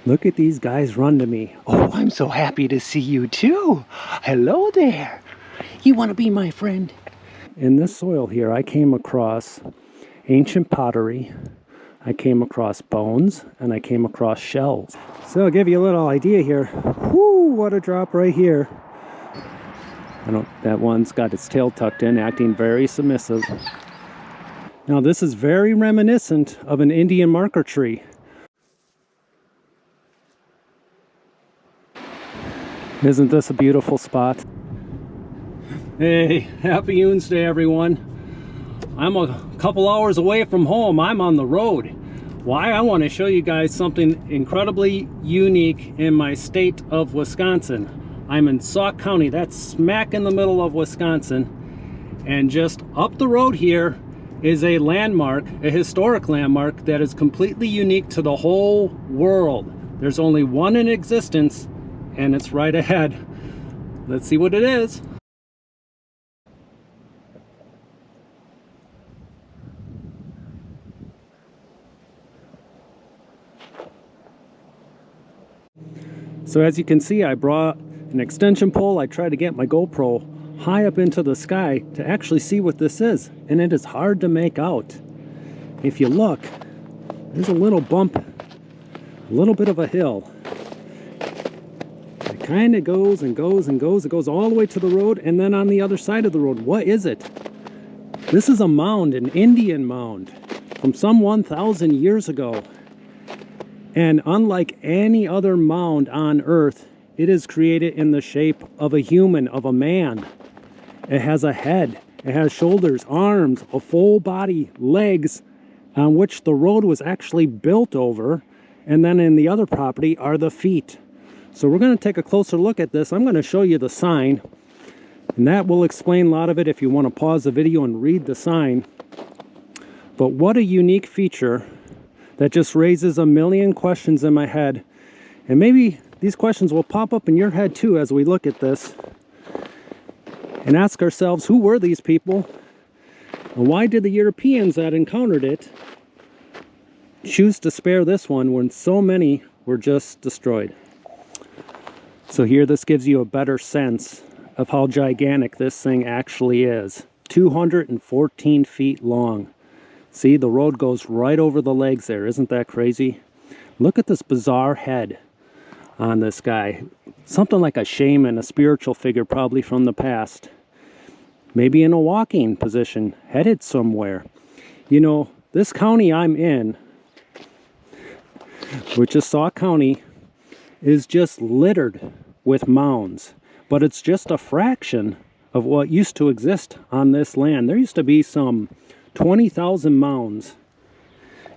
Look at these guys run to me. Oh, I'm so happy to see you too. Hello there. You want to be my friend? In this soil here, I came across ancient pottery. I came across bones, and I came across shells. So I'll give you a little idea here. Whoo, what a drop right here. That one's got its tail tucked in, acting very submissive. Now this is very reminiscent of an Indian marker tree. Isn't this a beautiful spot? Hey, happy Oonsday everyone. I'm a couple hours away from home. I'm on the road. Why? I want to show you guys something incredibly unique in my state of Wisconsin. I'm in Sauk County. That's smack in the middle of Wisconsin. And just up the road here is a landmark, a historic landmark that is completely unique to the whole world. There's only one in existence, and it's right ahead. Let's see what it is. So as you can see, I brought an extension pole. I tried to get my GoPro high up into the sky to actually see what this is, and it is hard to make out. If you look, there's a little bump, a little bit of a hill. It kind of goes and goes and goes. It goes all the way to the road, and then on the other side of the road, what is it? This is a mound, an Indian mound from some 1,000 years ago. And unlike any other mound on Earth, it is created in the shape of a human, of a man. It has a head, it has shoulders, arms, a full body, legs, on which the road was actually built over. And then in the other property are the feet. So we're going to take a closer look at this. I'm going to show you the sign, and that will explain a lot of it if you want to pause the video and read the sign. But what a unique feature that just raises a million questions in my head. And maybe these questions will pop up in your head too as we look at this and ask ourselves, who were these people? And why did the Europeans that encountered it choose to spare this one when so many were just destroyed? So here, this gives you a better sense of how gigantic this thing actually is. 214 feet long. See, the road goes right over the legs there. Isn't that crazy? Look at this bizarre head on this guy. Something like a shaman, a spiritual figure probably from the past. Maybe in a walking position, headed somewhere. You know, this county I'm in, which is Sauk County, is just littered with mounds. But it's just a fraction of what used to exist on this land. There used to be some 20,000 mounds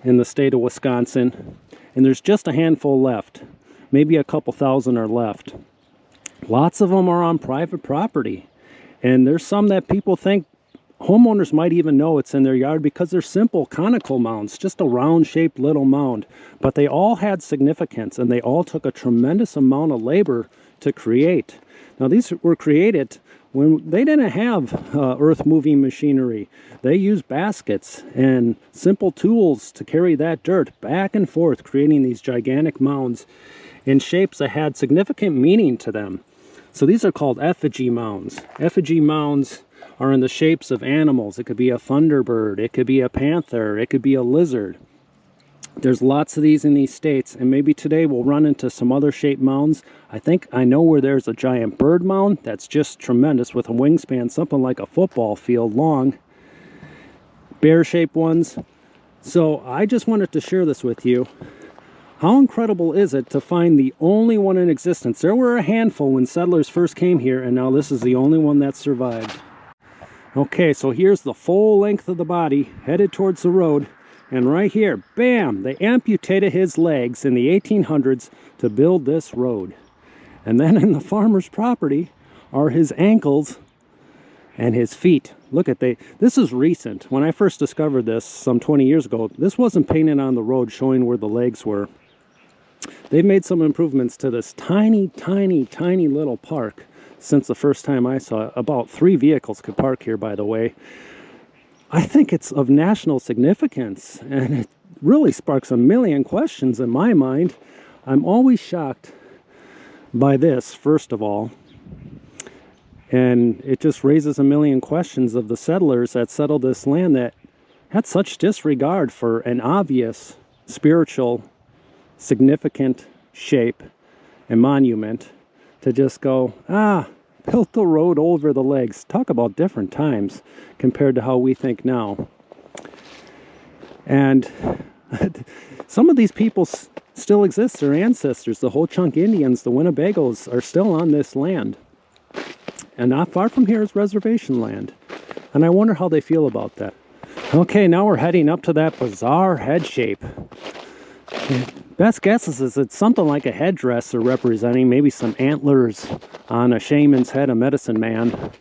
in the state of Wisconsin, and there's just a handful left. Maybe a couple thousand are left. Lots of them are on private property, and there's some that people think homeowners might even know it's in their yard because they're simple conical mounds, just a round shaped little mound. But they all had significance, and they all took a tremendous amount of labor to create. Now these were created when they didn't have earth-moving machinery. They used baskets and simple tools to carry that dirt back and forth, creating these gigantic mounds in shapes that had significant meaning to them. So these are called effigy mounds. Effigy mounds are in the shapes of animals. It could be a thunderbird, it could be a panther, it could be a lizard. There's lots of these in these states, and maybe today we'll run into some other shaped mounds. I think I know where there's a giant bird mound that's just tremendous with a wingspan, something like a football field long. Bear-shaped ones. So I just wanted to share this with you. How incredible is it to find the only one in existence? There were a handful when settlers first came here, and now this is the only one that survived. Okay, so here's the full length of the body headed towards the road. And right here, bam, they amputated his legs in the 1800s to build this road. And then in the farmer's property are his ankles and his feet. Look at this is recent. When I first discovered this some 20 years ago, this wasn't painted on the road showing where the legs were. They've made some improvements to this tiny, tiny, tiny little park since the first time I saw it. About 3 vehicles could park here, by the way. I think it's of national significance, and it really sparks a million questions in my mind. I'm always shocked by this, first of all, and it just raises a million questions of the settlers that settled this land that had such disregard for an obvious spiritual, significant shape and monument to just go, built the road over the legs. Talk about different times compared to how we think now. And some of these people still exist. Their ancestors, the Ho-Chunk Indians, the Winnebagos, are still on this land. And not far from here is reservation land. And I wonder how they feel about that. Okay, now we're heading up to that bizarre head shape. Best guess is it's something like a headdress they're representing, maybe some antlers on a shaman's head, a medicine man.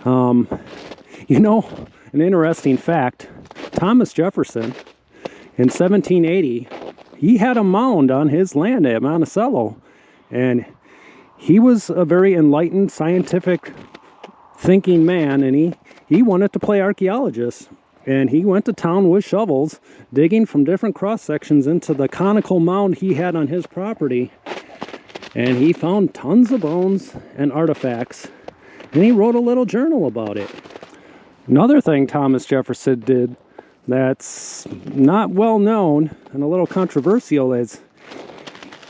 You know, an interesting fact, Thomas Jefferson, in 1780, he had a mound on his land at Monticello, and he was a very enlightened, scientific thinking man, and he wanted to play archaeologist. And he went to town with shovels, digging from different cross-sections into the conical mound he had on his property. And he found tons of bones and artifacts. And he wrote a little journal about it. Another thing Thomas Jefferson did that's not well known and a little controversial is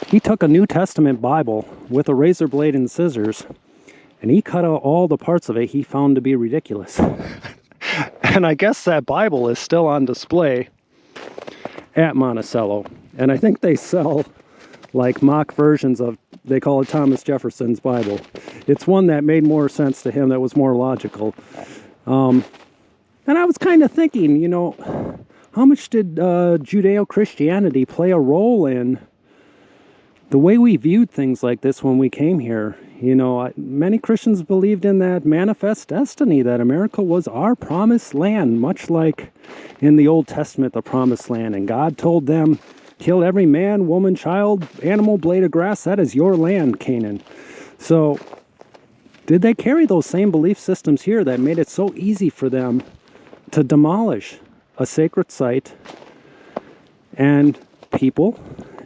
he took a New Testament Bible with a razor blade and scissors, and he cut out all the parts of it he found to be ridiculous. And I guess that Bible is still on display at Monticello. And I think they sell like mock versions of, they call it Thomas Jefferson's Bible. It's one that made more sense to him, that was more logical. And I was kind of thinking, you know, how much did Judeo-Christianity play a role in the way we viewed things like this when we came here? You know, many Christians believed in that manifest destiny, that America was our promised land, much like in the Old Testament, the promised land. And God told them, kill every man, woman, child, animal, blade of grass. That is your land, Canaan. So did they carry those same belief systems here that made it so easy for them to demolish a sacred site and people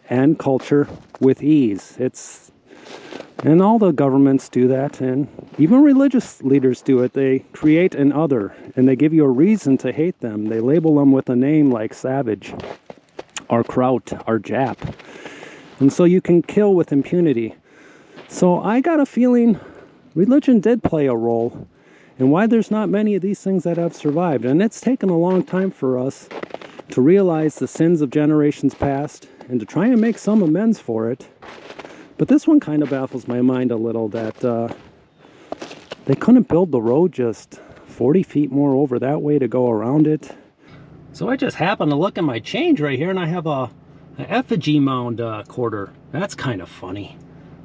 and culture with ease? And all the governments do that, and even religious leaders do it. They create an other, and they give you a reason to hate them. They label them with a name like savage, or kraut, or Jap. And so you can kill with impunity. So I got a feeling religion did play a role in why there's not many of these things that have survived. And it's taken a long time for us to realize the sins of generations past and to try and make some amends for it. But this one kind of baffles my mind a little, that they couldn't build the road just 40 feet more over that way to go around it. So I just happened to look at my change right here, and I have an effigy mound quarter. That's kind of funny.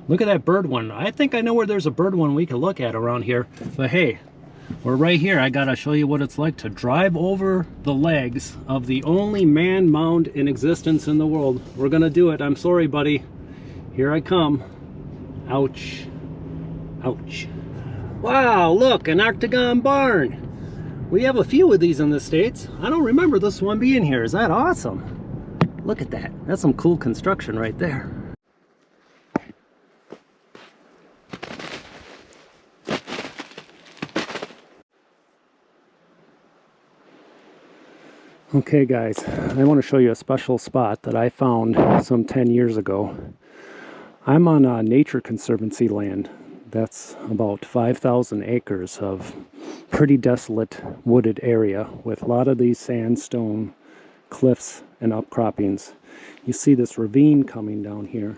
Look at that bird one. I think I know where there's a bird one we could look at around here. But hey, we're right here. I gotta show you what it's like to drive over the legs of the only man mound in existence in the world. We're gonna do it. I'm sorry, buddy. Here I come. Ouch. Ouch. Wow, look, an octagon barn. We have a few of these in the States. I don't remember this one being here. Is that awesome? Look at that. That's some cool construction right there. Okay guys, I want to show you a special spot that I found some 10 years ago. I'm on a nature conservancy land. That's about 5,000 acres of pretty desolate wooded area with a lot of these sandstone cliffs and upcroppings. You see this ravine coming down here.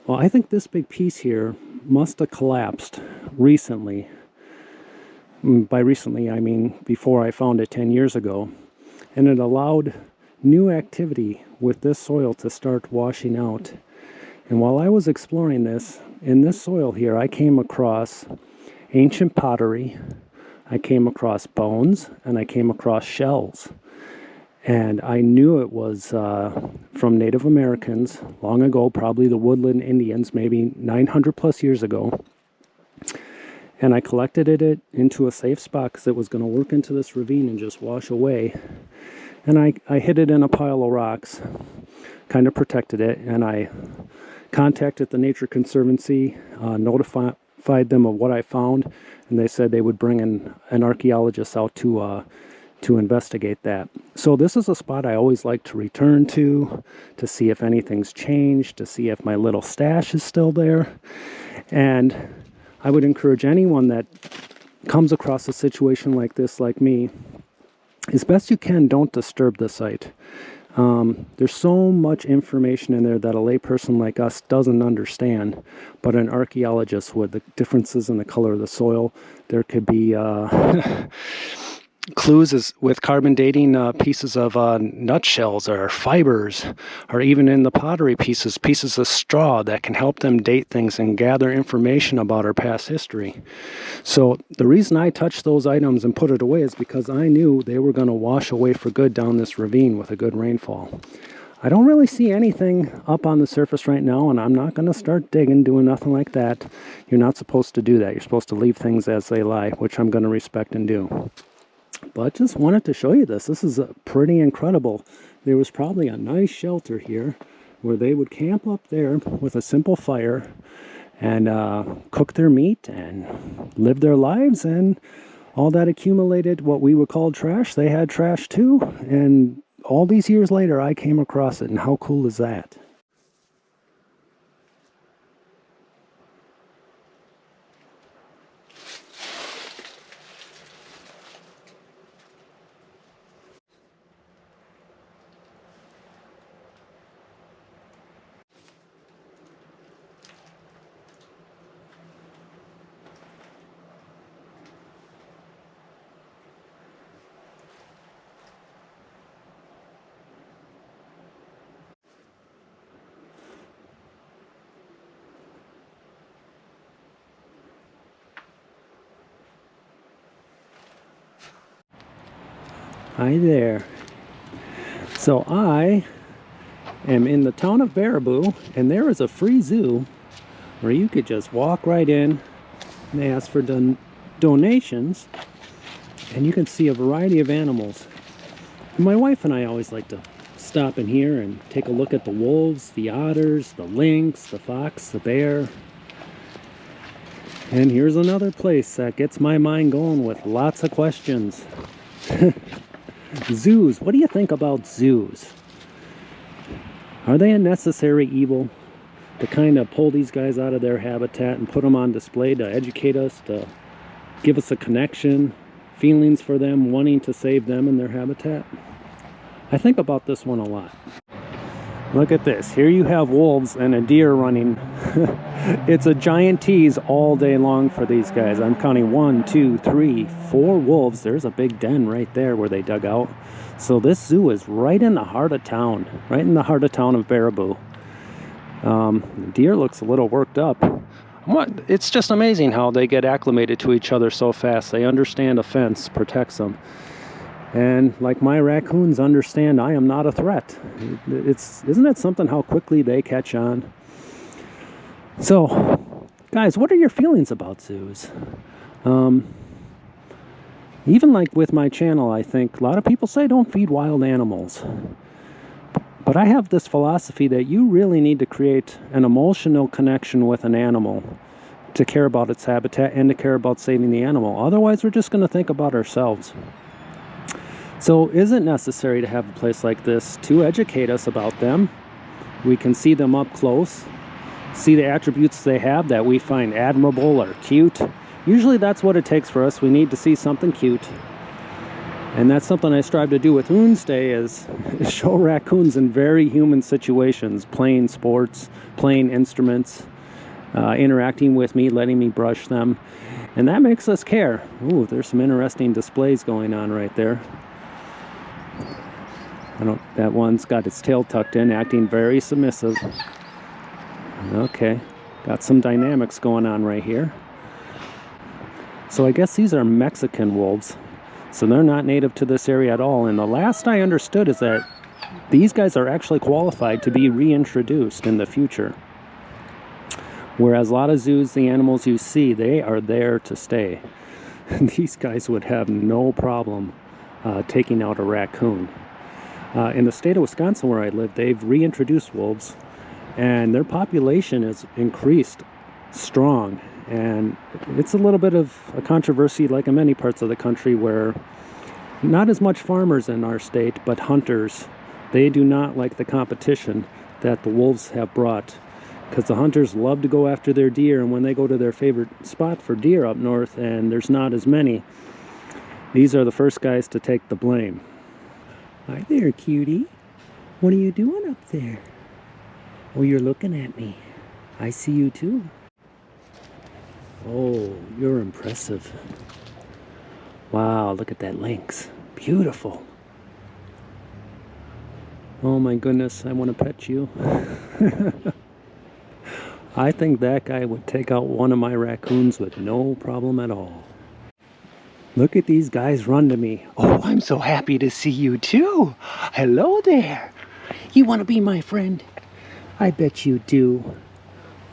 Well, I think this big piece here must have collapsed recently. By recently, I mean before I found it 10 years ago. And it allowed new activity with this soil to start washing out. And while I was exploring this, in this soil here, I came across ancient pottery, I came across bones, and I came across shells. And I knew it was from Native Americans long ago, probably the woodland Indians, maybe 900 plus years ago. And I collected it into a safe spot because it was going to work into this ravine and just wash away. And I hid it in a pile of rocks, kind of protected it, and I contacted the Nature Conservancy, notified them of what I found, and they said they would bring an archaeologist out to investigate that. So this is a spot I always like to return to see if anything's changed, to see if my little stash is still there. And I would encourage anyone that comes across a situation like this, like me, as best you can, don't disturb the site. There's so much information in there that a layperson like us doesn't understand, but an archaeologist would. The differences in the color of the soil, there could be clues with carbon dating pieces of nutshells or fibers, or even in the pottery pieces of straw that can help them date things and gather information about our past history. So the reason I touched those items and put it away is because I knew they were going to wash away for good down this ravine with a good rainfall. I don't really see anything up on the surface right now, and I'm not going to start digging, doing nothing like that. You're not supposed to do that. You're supposed to leave things as they lie, which I'm going to respect and do. But just wanted to show you this. This is pretty incredible. There was probably a nice shelter here where they would camp up there with a simple fire and cook their meat and live their lives, and all that accumulated what we would call trash, they had trash too. And all these years later, I came across it, and how cool is that? Hi there. So I am in the town of Baraboo, and there is a free zoo where you could just walk right in. They ask for donations, and you can see a variety of animals. And my wife and I always like to stop in here and take a look at the wolves, the otters, the lynx, the fox, the bear. And here's another place that gets my mind going with lots of questions. Zoos. What do you think about zoos? Are they a necessary evil to kind of pull these guys out of their habitat and put them on display to educate us, to give us a connection, feelings for them, wanting to save them in their habitat? I think about this one a lot. Look at this. Here you have wolves and a deer running. It's a giant tease all day long for these guys. I'm counting 1, 2, 3, 4 wolves. There's a big den right there where they dug out. So this zoo is right in the heart of town, right in the heart of town of Baraboo. The deer looks a little worked up. It's just amazing how they get acclimated to each other so fast. They understand a fence protects them. And like my raccoons understand I am not a threat. Isn't it something how quickly they catch on? So, guys, what are your feelings about zoos? Even like with my channel, I think a lot of people say don't feed wild animals. But I have this philosophy that you really need to create an emotional connection with an animal to care about its habitat and to care about saving the animal. Otherwise, we're just going to think about ourselves. So is it necessary to have a place like this to educate us about them? We can see them up close, see the attributes they have that we find admirable or cute. Usually that's what it takes for us. We need to see something cute. And that's something I strive to do with Oonsday, is show raccoons in very human situations, playing sports, playing instruments, interacting with me, letting me brush them. And that makes us care. Ooh, there's some interesting displays going on right there. That one's got its tail tucked in, acting very submissive. Okay, got some dynamics going on right here. So I guess these are Mexican wolves. So they're not native to this area at all. And the last I understood is that these guys are actually qualified to be reintroduced in the future. Whereas a lot of zoos, the animals you see, they are there to stay. These guys would have no problem taking out a raccoon. In the state of Wisconsin where I live, they've reintroduced wolves, and their population is increased strong. And it's a little bit of a controversy, like in many parts of the country, where not as much farmers in our state, but hunters, they do not like the competition that the wolves have brought, because the hunters love to go after their deer, and when they go to their favorite spot for deer up north and there's not as many, these are the first guys to take the blame. Hi there, cutie. What are you doing up there? Oh, you're looking at me. I see you too. Oh, you're impressive. Wow, look at that lynx. Beautiful. Oh my goodness, I want to pet you. I think that guy would take out one of my raccoons with no problem at all. Look at these guys run to me. Oh, I'm so happy to see you too. Hello there. You want to be my friend? I bet you do.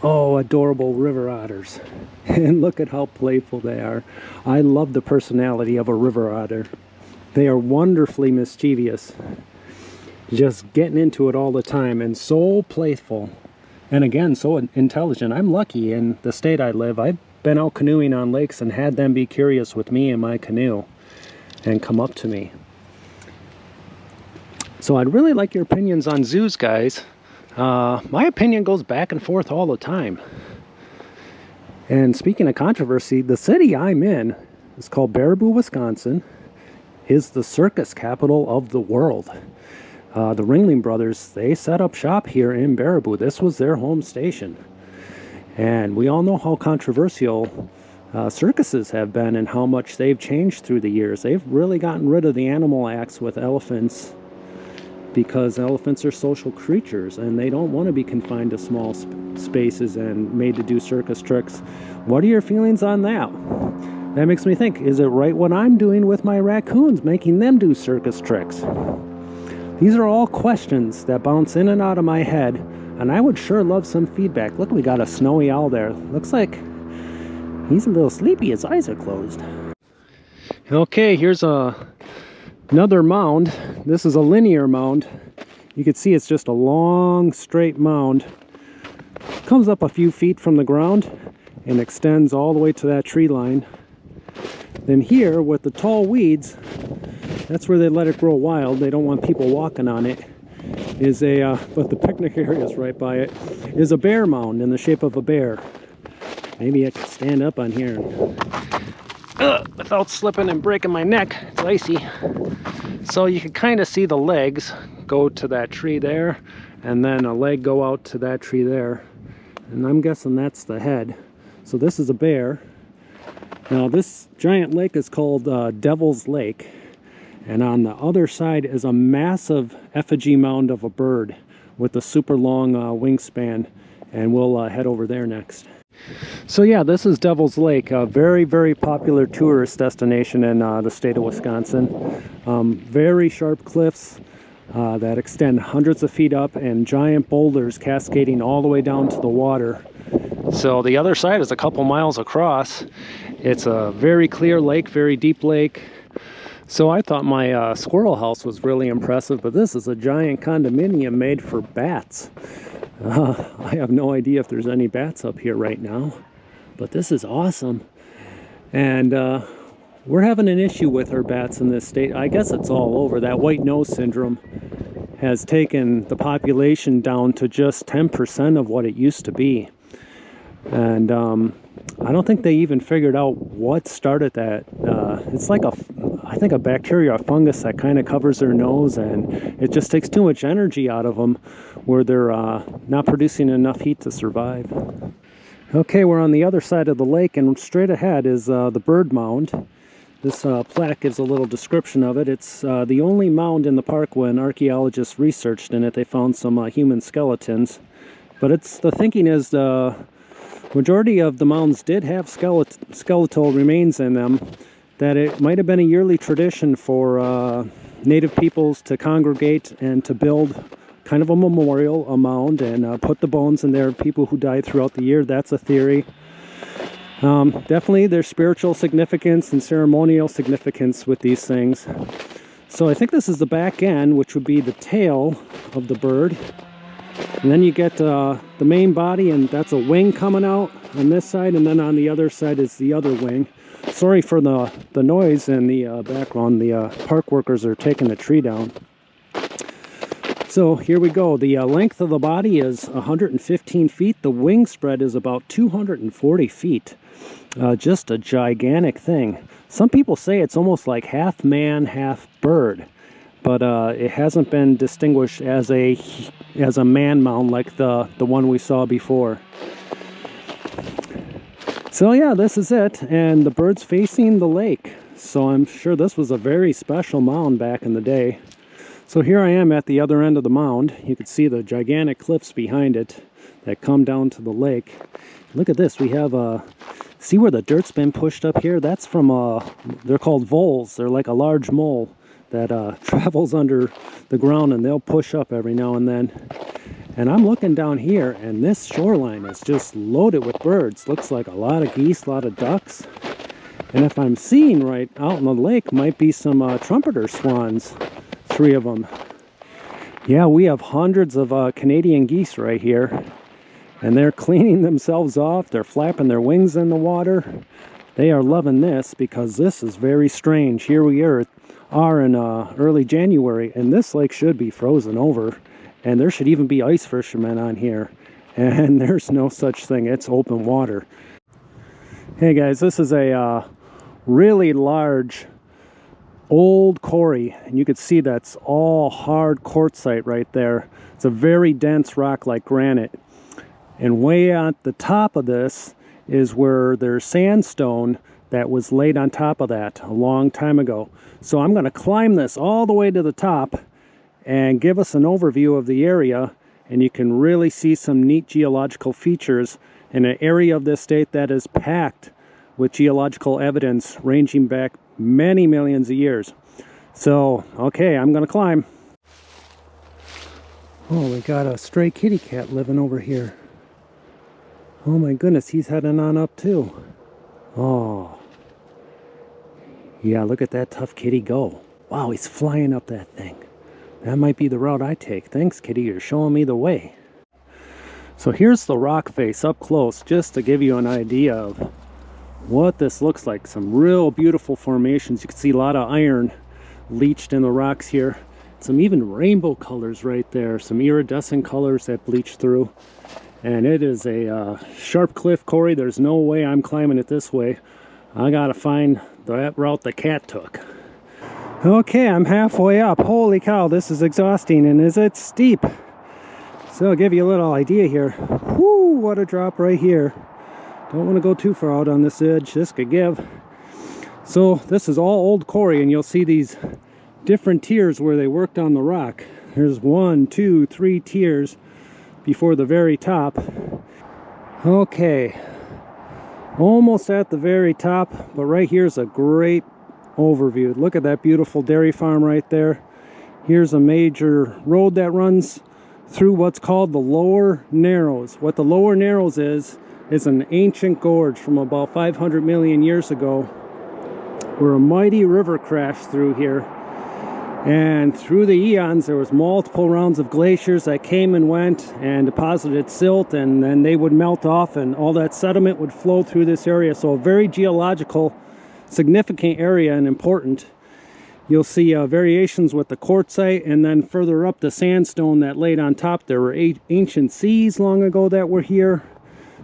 Oh, adorable river otters. And look at how playful they are. I love the personality of a river otter. They are wonderfully mischievous. Just getting into it all the time, and so playful. And again, so intelligent. I'm lucky in the state I live. I've been out canoeing on lakes and had them be curious with me in my canoe and come up to me. So I'd really like your opinions on zoos, guys. My opinion goes back and forth all the time. And speaking of controversy, the city I'm in is called Baraboo, Wisconsin. Is the circus capital of the world. The Ringling Brothers, they set up shop here in Baraboo. This was their home station. And we all know how controversial circuses have been and how much they've changed through the years. They've really gotten rid of the animal acts with elephants, because elephants are social creatures and they don't want to be confined to small spaces and made to do circus tricks. What are your feelings on that? That makes me think, is it right what I'm doing with my raccoons, making them do circus tricks? These are all questions that bounce in and out of my head, and I would sure love some feedback. Look, we got a snowy owl there. Looks like he's a little sleepy. His eyes are closed. Okay, here's another mound. This is a linear mound. You can see it's just a long, straight mound. Comes up a few feet from the ground and extends all the way to that tree line. Then here, with the tall weeds, that's where they let it grow wild. They don't want people walking on it. Is a, but the picnic area is right by it, is a bear mound in the shape of a bear. Maybe I could stand up on here and, without slipping and breaking my neck. It's icy. So you can kind of see the legs go to that tree there, and then a leg go out to that tree there. And I'm guessing that's the head. So this is a bear. Now this giant lake is called Devil's Lake. And on the other side is a massive effigy mound of a bird with a super long wingspan. And we'll head over there next. So yeah, this is Devil's Lake, a very, very popular tourist destination in the state of Wisconsin. Very sharp cliffs that extend hundreds of feet up, and giant boulders cascading all the way down to the water. So the other side is a couple miles across. It's a very clear lake, very deep lake. So I thought my squirrel house was really impressive, but this is a giant condominium made for bats. I have no idea if there's any bats up here right now, but this is awesome. And we're having an issue with our bats in this state. I guess it's all over. That white nose syndrome has taken the population down to just 10% of what it used to be. And I don't think they even figured out what started that. It's like I think a bacteria, a fungus that kind of covers their nose, and it just takes too much energy out of them where they're not producing enough heat to survive. Okay, we're on the other side of the lake, and straight ahead is the bird mound. This plaque gives a little description of it. It's the only mound in the park. When archaeologists researched in it, they found some human skeletons. But the thinking is the majority of the mounds did have skeletal remains in them, that it might have been a yearly tradition for native peoples to congregate and to build kind of a memorial, a mound, and put the bones in there of people who died throughout the year. That's a theory. Definitely there's spiritual significance and ceremonial significance with these things. So I think this is the back end, which would be the tail of the bird. And then you get the main body, and that's a wing coming out on this side, and then on the other side is the other wing. Sorry for the noise in the background. The park workers are taking the tree down. So here we go. The length of the body is 115 feet. The wing spread is about 240 feet. Just a gigantic thing. Some people say it's almost like half man, half bird. But it hasn't been distinguished as a man mound like the one we saw before. So yeah, this is it, and the bird's facing the lake. So I'm sure this was a very special mound back in the day. So here I am at the other end of the mound. You can see the gigantic cliffs behind it that come down to the lake. Look at this. We have see where the dirt's been pushed up here? That's from they're called voles. They're like a large mole that travels under the ground, and they'll push up every now and then. And I'm looking down here, and this shoreline is just loaded with birds. Looks like a lot of geese, a lot of ducks. And if I'm seeing right, out in the lake might be some trumpeter swans, 3 of them. Yeah, we have hundreds of Canadian geese right here, and they're cleaning themselves off. They're flapping their wings in the water. They are loving this because this is very strange. Here we are in early January, and this lake should be frozen over, and there should even be ice fishermen on here, and there's no such thing. It's open water. Hey guys, this is a really large old quarry, and you can see that's all hard quartzite right there. It's a very dense rock like granite, and way at the top of this is where there's sandstone that was laid on top of that a long time ago. So I'm going to climb this all the way to the top and give us an overview of the area, and you can really see some neat geological features in an area of this state that is packed with geological evidence ranging back many millions of years. So, okay, I'm going to climb. Oh, we got a stray kitty cat living over here. Oh my goodness, he's heading on up too. Oh. Yeah, look at that tough kitty go. Wow, he's flying up that thing. That might be the route I take. Thanks, kitty, you're showing me the way. So here's the rock face up close, just to give you an idea of what this looks like. Some real beautiful formations. You can see a lot of iron leached in the rocks here. Some even rainbow colors right there. Some iridescent colors that bleach through. And it is a sharp cliff quarry. There's no way I'm climbing it this way. I gotta find that route the cat took. Okay, I'm halfway up. Holy cow, this is exhausting, and is it steep? So I'll give you a little idea here. Whoo, what a drop right here. Don't want to go too far out on this edge. This could give. So this is all old quarry, and you'll see these different tiers where they worked on the rock. There's 1, 2, 3 tiers before the very top. Okay, almost at the very top, but right here's a great overview. Look at that beautiful dairy farm right there. Here's a major road that runs through what's called the Lower Narrows. What the Lower Narrows is an ancient gorge from about 500 million years ago, where a mighty river crashed through here. And through the eons, there was multiple rounds of glaciers that came and went and deposited silt, and then they would melt off, and all that sediment would flow through this area. So a very geological, significant area and important. You'll see variations with the quartzite, and then further up the sandstone that laid on top. There were ancient seas long ago that were here.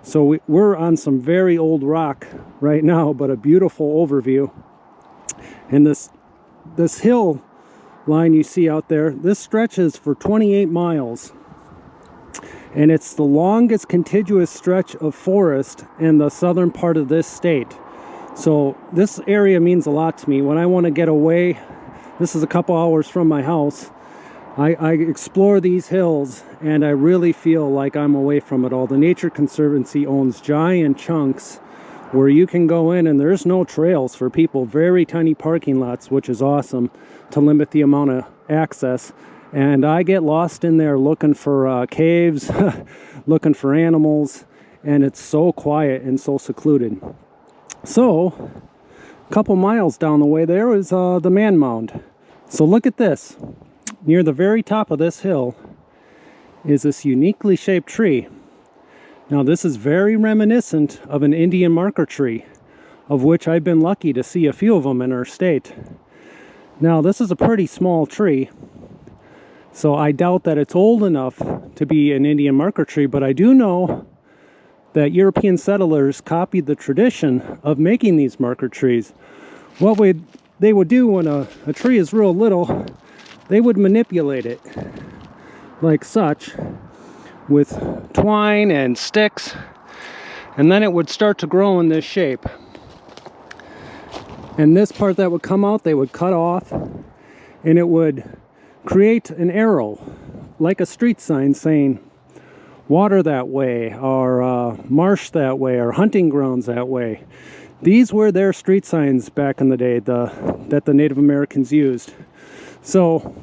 So we're on some very old rock right now, but a beautiful overview. And this hill line you see out there, this stretches for 28 miles. And it's the longest contiguous stretch of forest in the southern part of this state. So this area means a lot to me. When I want to get away, this is a couple hours from my house, I explore these hills, and I really feel like I'm away from it all. The Nature Conservancy owns giant chunks where you can go in, and there's no trails for people. Very tiny parking lots, which is awesome to limit the amount of access. And I get lost in there looking for caves, looking for animals, and it's so quiet and so secluded. So, a couple miles down the way there is the man mound. So look at this. Near the very top of this hill is this uniquely shaped tree. Now this is very reminiscent of an Indian marker tree, of which I've been lucky to see a few of them in our state. Now this is a pretty small tree, so I doubt that it's old enough to be an Indian marker tree, but I do know that European settlers copied the tradition of making these marker trees. What they would do when a tree is real little, they would manipulate it like such with twine and sticks, and then it would start to grow in this shape. And this part that would come out, they would cut off, and it would create an arrow like a street sign saying water that way, or marsh that way, or hunting grounds that way. These were their street signs back in the day that the Native Americans used. So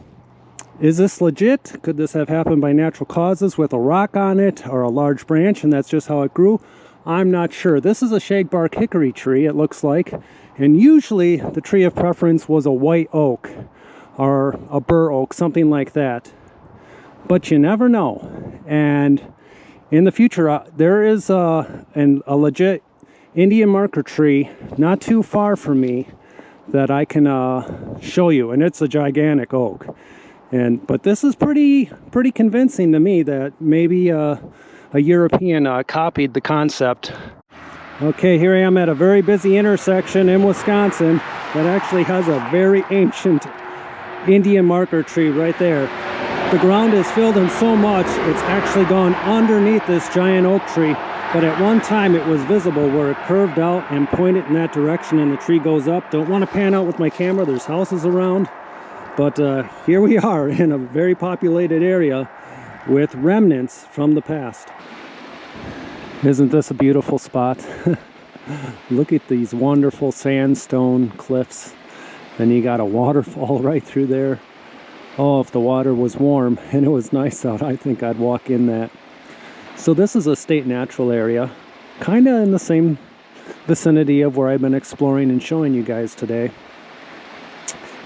is this legit? Could this have happened by natural causes with a rock on it or a large branch and that's just how it grew? I'm not sure. This is a shagbark hickory tree, it looks like, and usually the tree of preference was a white oak or a bur oak, something like that. But you never know. And in the future, there is a legit Indian marker tree not too far from me that I can show you, and it's a gigantic oak. But this is pretty convincing to me that maybe a European copied the concept. Okay, here I am at a very busy intersection in Wisconsin that actually has a very ancient Indian marker tree right there. The ground is filled in so much, it's actually gone underneath this giant oak tree. But at one time it was visible where it curved out and pointed in that direction and the tree goes up. Don't want to pan out with my camera, there's houses around. But here we are in a very populated area with remnants from the past. Isn't this a beautiful spot? Look at these wonderful sandstone cliffs. Then you got a waterfall right through there. Oh, if the water was warm and it was nice out, I think I'd walk in that. So this is a state natural area, kind of in the same vicinity of where I've been exploring and showing you guys today.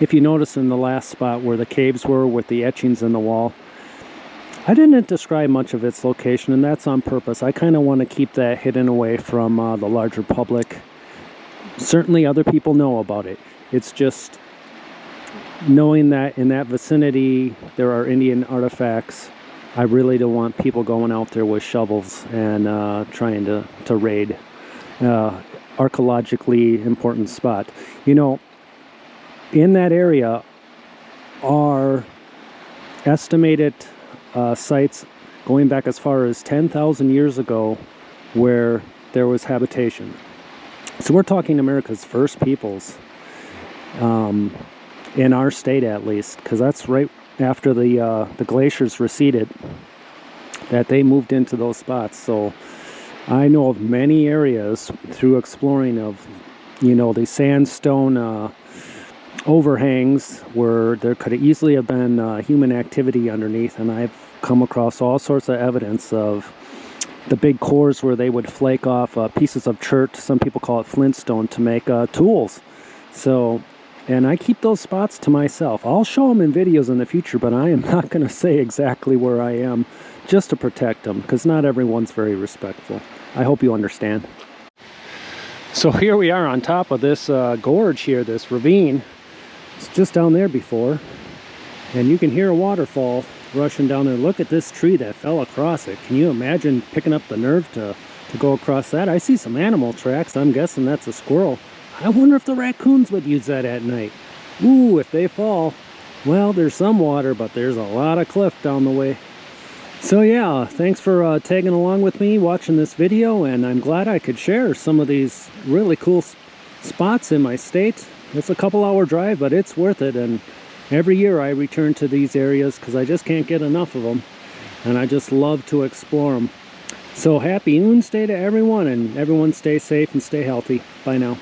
If you notice in the last spot where the caves were with the etchings in the wall, I didn't describe much of its location, and that's on purpose. I kind of want to keep that hidden away from the larger public. Certainly other people know about it. It's just knowing that in that vicinity there are Indian artifacts. I really don't want people going out there with shovels and trying to raid archaeologically important spot. You know, in that area are estimated sites going back as far as 10,000 years ago where there was habitation. So we're talking America's first peoples, in our state at least, because that's right after the glaciers receded that they moved into those spots. So I know of many areas through exploring of, you know, the sandstone overhangs where there could easily have been human activity underneath, and I've come across all sorts of evidence of the big cores where they would flake off pieces of chert, some people call it flintstone, to make tools. So, and I keep those spots to myself. I'll show them in videos in the future, but I am not going to say exactly where I am just to protect them, because not everyone's very respectful. I hope you understand. So here we are on top of this gorge here, this ravine. It's just down there before, and you can hear a waterfall rushing down there. Look at this tree that fell across it. Can you imagine picking up the nerve to go across that? I see some animal tracks. I'm guessing that's a squirrel. I wonder if the raccoons would use that at night. Ooh, if they fall, well, there's some water, but there's a lot of cliff down the way. So yeah, thanks for tagging along with me watching this video, and I'm glad I could share some of these really cool spots in my state. It's a couple-hour drive, but it's worth it, and every year I return to these areas because I just can't get enough of them, and I just love to explore them. So happy Oonsday to everyone, and everyone stay safe and stay healthy. Bye now.